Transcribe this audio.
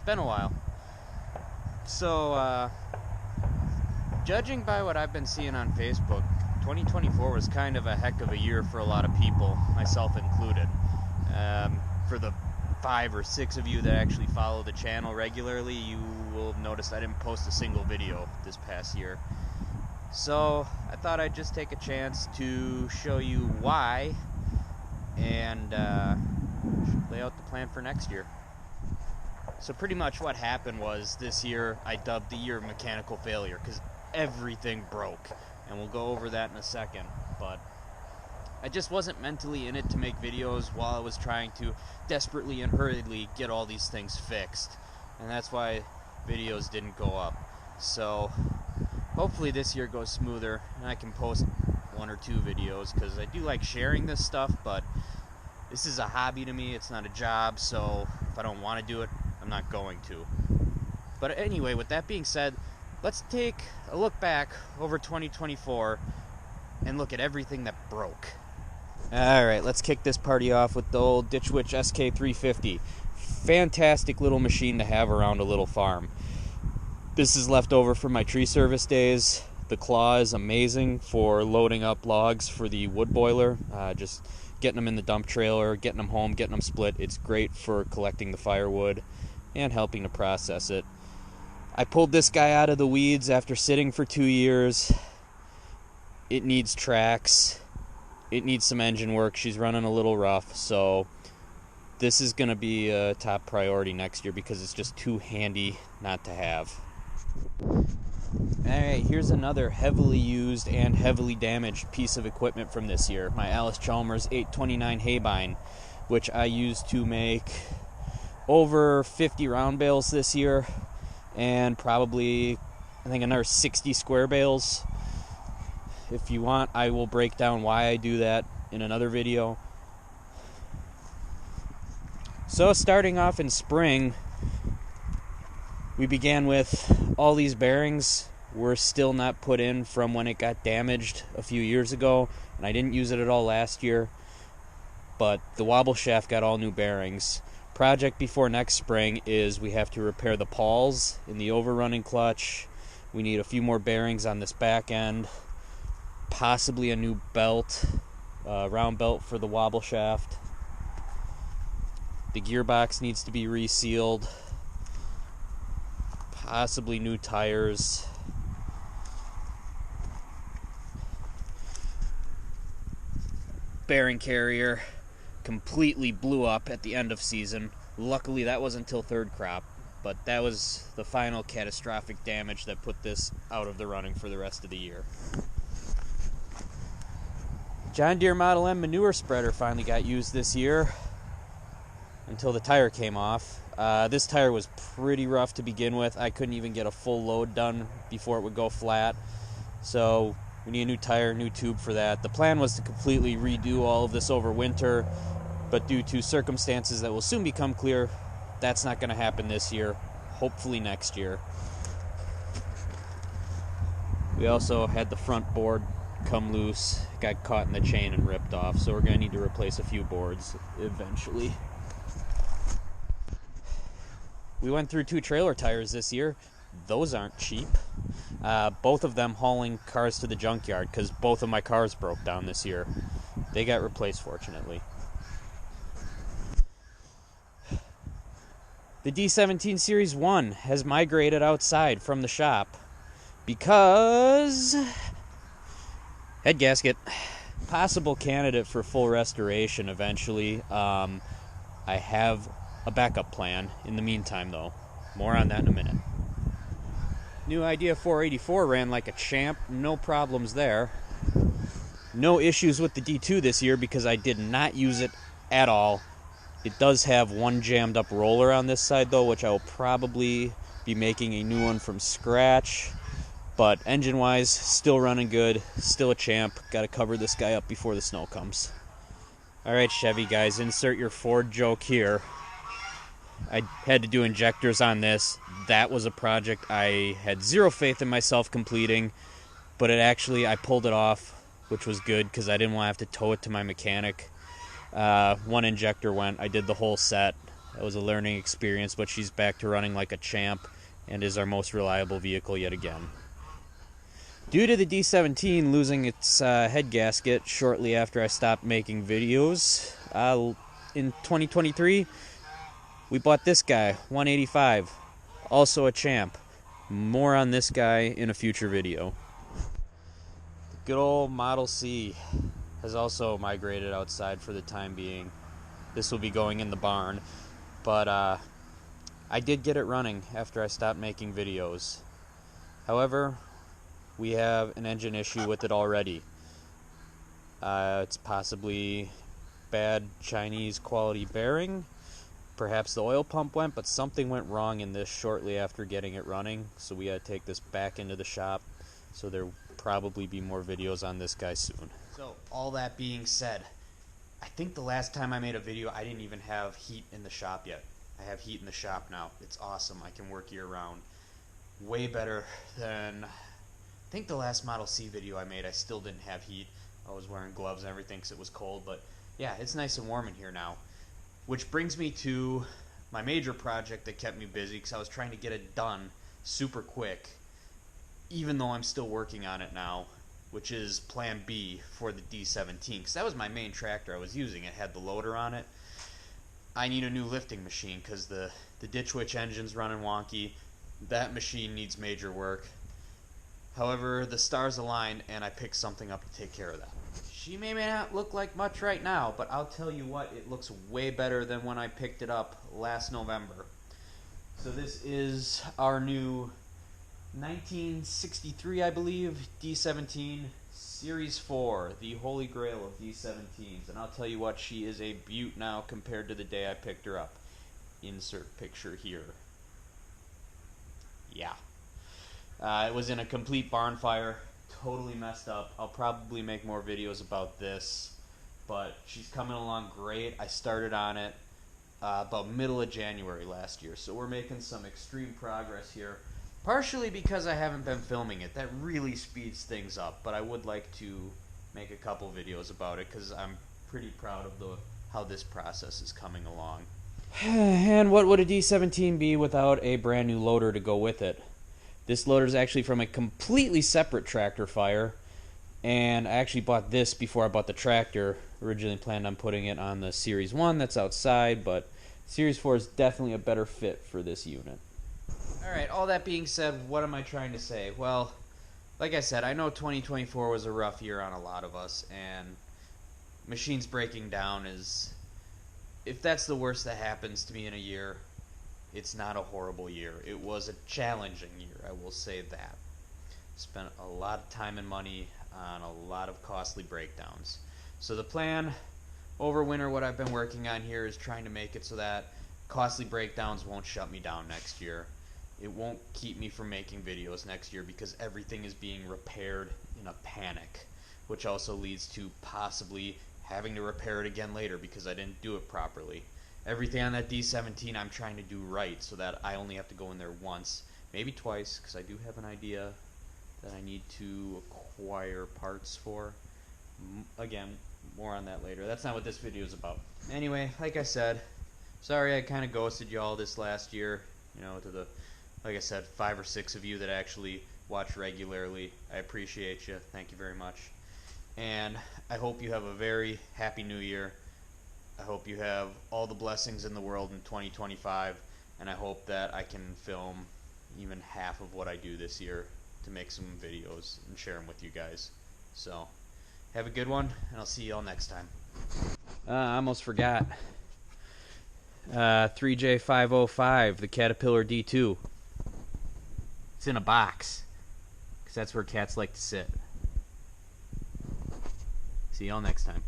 been a while. So, judging by what I've been seeing on Facebook, 2024 was kind of a heck of a year for a lot of people, myself included. For the 5 or 6 of you that actually follow the channel regularly, you will have noticed I didn't post a single video this past year. So I thought I'd just take a chance to show you why and lay out the plan for next year. So pretty much what happened was this year I dubbed the year of mechanical failure because everything broke, and we'll go over that in a second. But I just wasn't mentally in it to make videos while I was trying to desperately and hurriedly get all these things fixed, and that's why videos didn't go up. So hopefully this year goes smoother and I can post 1 or 2 videos, because I do like sharing this stuff, but this is a hobby to me. It's not a job, so if I don't want to do it, I'm not going to. But anyway, with that being said, let's take a look back over 2024 and look at everything that broke. Alright, let's kick this party off with the old Ditch Witch SK350. Fantastic little machine to have around a little farm. This is left over from my tree service days. The claw is amazing for loading up logs for the wood boiler. Just getting them in the dump trailer, getting them home, getting them split. It's great for collecting the firewood and helping to process it. I pulled this guy out of the weeds after sitting for 2 years. It needs tracks. It needs some engine work. She's running a little rough, so this is going to be a top priority next year because it's just too handy not to have. Alright, here's another heavily used and heavily damaged piece of equipment from this year. My Allis-Chalmers 829 Haybine, which I used to make over 50 round bales this year, and probably, I think, another 60 square bales. If you want, I will break down why I do that in another video. So starting off in spring, we began with all these bearings were still not put in from when it got damaged a few years ago, and I didn't use it at all last year, but the wobble shaft got all new bearings. Project before next spring is we have to repair the pawls in the overrunning clutch. We need a few more bearings on this back end, possibly a new belt, round belt for the wobble shaft. The gearbox needs to be resealed, possibly new tires. Bearing carrier completely blew up at the end of season. Luckily that wasn't until third crop, but that was the final catastrophic damage that put this out of the running for the rest of the year. John Deere Model M manure spreader finally got used this year until the tire came off. This tire was pretty rough to begin with. I couldn't even get a full load done before it would go flat. So we need a new tire, new tube for that. The plan was to completely redo all of this over winter, but due to circumstances that will soon become clear, that's not going to happen this year. Hopefully next year. We also had the front board come loose, got caught in the chain and ripped off, so we're going to need to replace a few boards eventually. We went through 2 trailer tires this year. Those aren't cheap. Both of them hauling cars to the junkyard because both of my cars broke down this year. They got replaced, fortunately. The D17 Series 1 has migrated outside from the shop because head gasket, possible candidate for full restoration eventually. I have a backup plan in the meantime, though. More on that in a minute. New Idea 484 ran like a champ. No problems there. No issues with the D2 this year because I did not use it at all. It does have one jammed up roller on this side, though, which I will probably be making a new one from scratch. But engine-wise, still running good. Still a champ. Got to cover this guy up before the snow comes. Alright, Chevy guys, insert your Ford joke here. I had to do injectors on this. That was a project I had zero faith in myself completing, but I pulled it off, which was good because I didn't want to have to tow it to my mechanic. One injector went. I did the whole set. That was a learning experience, but she's back to running like a champ and is our most reliable vehicle yet again. Due to the D17 losing its head gasket shortly after I stopped making videos, in 2023, we bought this guy, 185, also a champ. More on this guy in a future video. The good old Model C has also migrated outside for the time being. This will be going in the barn, but I did get it running after I stopped making videos. However, we have an engine issue with it already. It's possibly bad Chinese quality bearing. Perhaps the oil pump went, but something went wrong in this shortly after getting it running, so we had to take this back into the shop. So there'll probably be more videos on this guy soon. So all that being said, I think the last time I made a video I didn't even have heat in the shop yet. I have heat in the shop now. It's awesome. I can work year round. Way better than, I think the last Model C video I made I still didn't have heat. I was wearing gloves and everything because it was cold, but yeah, it's nice and warm in here now. Which brings me to my major project that kept me busy because I was trying to get it done super quick, even though I'm still working on it now, which is Plan B for the D17, because that was my main tractor I was using. It had the loader on it. I need a new lifting machine because the Ditch Witch engine's running wonky. That machine needs major work. However, the stars aligned and I picked something up to take care of that. She may not look like much right now, but I'll tell you what, it looks way better than when I picked it up last November. So this is our new 1963, I believe, D17 Series 4, the holy grail of D17s. And I'll tell you what, she is a beaut now compared to the day I picked her up. Insert picture here. Yeah. It was in a complete barn fire. Totally messed up. I'll probably make more videos about this, but she's coming along great. I started on it about middle of January last year, so we're making some extreme progress here, partially because I haven't been filming it. That really speeds things up, but I would like to make a couple videos about it because I'm pretty proud of how this process is coming along. And what would a D17 be without a brand new loader to go with it? This loader is actually from a completely separate tractor fire, and I actually bought this before I bought the tractor. Originally planned on putting it on the Series 1 that's outside, but Series 4 is definitely a better fit for this unit. Alright, all that being said, what am I trying to say? Well, like I said, I know 2024 was a rough year on a lot of us, and machines breaking down is, if that's the worst that happens to me in a year, it's not a horrible year. It was a challenging year, I will say that. Spent a lot of time and money on a lot of costly breakdowns. So the plan over winter, what I've been working on here is trying to make it so that costly breakdowns won't shut me down next year. It won't keep me from making videos next year because everything is being repaired in a panic, which also leads to possibly having to repair it again later because I didn't do it properly. Everything on that D17 I'm trying to do right so that I only have to go in there once, maybe twice, because I do have an idea that I need to acquire parts for. Again, more on that later. That's not what this video is about. Anyway, like I said, sorry I kind of ghosted y'all this last year, you know, to the, like I said, 5 or 6 of you that actually watch regularly. I appreciate you. Thank you very much. And I hope you have a very happy new year. I hope you have all the blessings in the world in 2025, and I hope that I can film even half of what I do this year to make some videos and share them with you guys. So, have a good one, and I'll see you all next time. I almost forgot. 3J505, the Caterpillar D2. It's in a box, because that's where cats like to sit. See y'all next time.